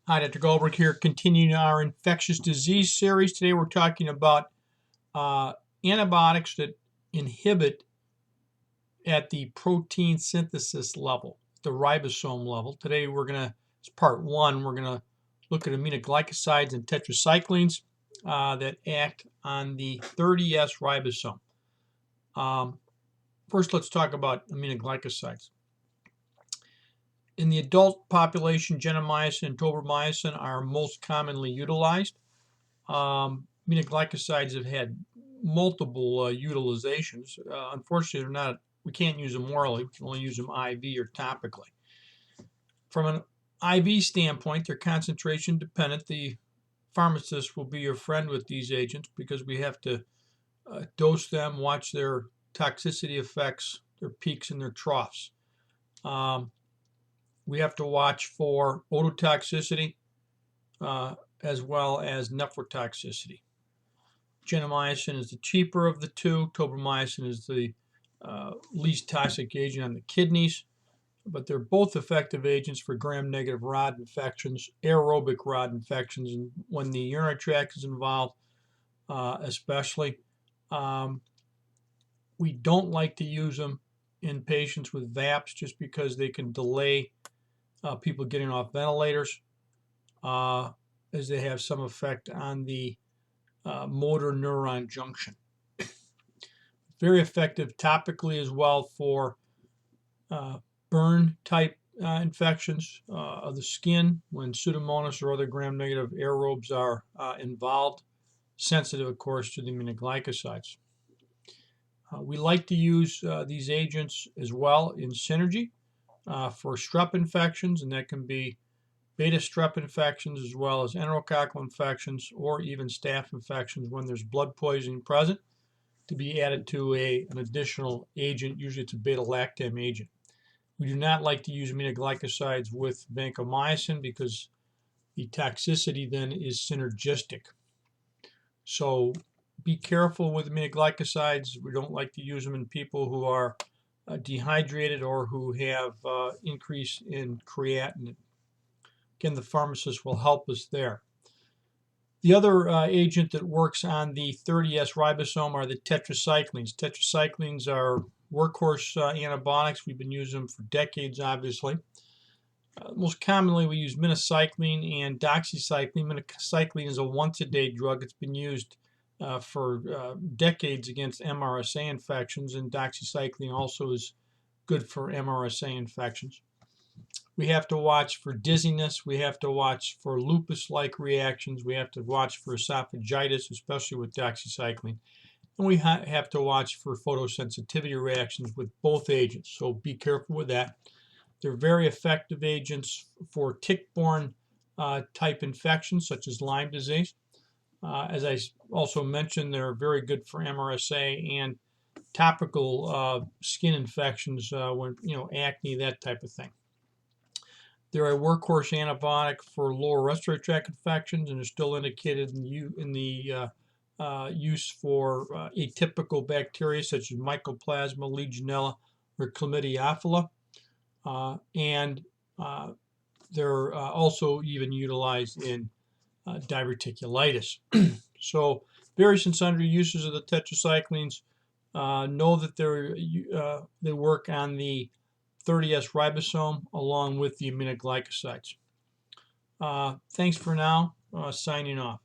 Hi, Dr. Gullberg here, continuing our infectious disease series. Today we're talking about antibiotics that inhibit at the protein synthesis level, the ribosome level. Today it's part one, we're going to look at aminoglycosides and tetracyclines that act on the 30S ribosome. First, let's talk about aminoglycosides. In the adult population, gentamicin and tobramycin are most commonly utilized. Aminoglycosides have had multiple utilizations. Unfortunately, we can't use them orally. We can only use them IV or topically. From an IV standpoint, they're concentration dependent. The pharmacist will be your friend with these agents because we have to dose them, watch their toxicity effects, their peaks and their troughs. We have to watch for ototoxicity as well as nephrotoxicity. Gentamicin is the cheaper of the two. Tobramycin is the least toxic agent on the kidneys, but they're both effective agents for gram-negative rod infections, aerobic rod infections, and when the urinary tract is involved, especially. We don't like to use them in patients with VAPs just because they can delay people getting off ventilators, as they have some effect on the motor neuron junction. Very effective topically as well for burn type infections of the skin when Pseudomonas or other gram-negative aerobes are involved. Sensitive, of course, to the aminoglycosides. We like to use these agents as well in synergy for strep infections, and that can be beta strep infections as well as enterococcal infections or even staph infections when there's blood poisoning present, to be added to an additional agent. Usually it's a beta-lactam agent. We do not like to use aminoglycosides with vancomycin because the toxicity then is synergistic. So be careful with aminoglycosides. We don't like to use them in people who are dehydrated or who have increase in creatinine. Again, the pharmacist will help us there. The other agent that works on the 30S ribosome are the tetracyclines. Tetracyclines are workhorse antibiotics. We've been using them for decades, obviously. Most commonly, we use minocycline and doxycycline. Minocycline is a once-a-day drug. It's been used for decades against MRSA infections, and doxycycline also is good for MRSA infections. We have to watch for dizziness. We have to watch for lupus-like reactions. We have to watch for esophagitis, especially with doxycycline. And we have to watch for photosensitivity reactions with both agents, so be careful with that. They're very effective agents for tick-borne type infections, such as Lyme disease. As I also mentioned, they're very good for MRSA and topical skin infections, when acne, that type of thing. They're a workhorse antibiotic for lower respiratory tract infections, and are still indicated in the use for atypical bacteria such as Mycoplasma, Legionella, or Chlamydiophila. And they're also even utilized in diverticulitis. So various and sundry uses of the tetracyclines. Know that they work on the 30S ribosome along with the aminoglycosides. Thanks for now. Signing off.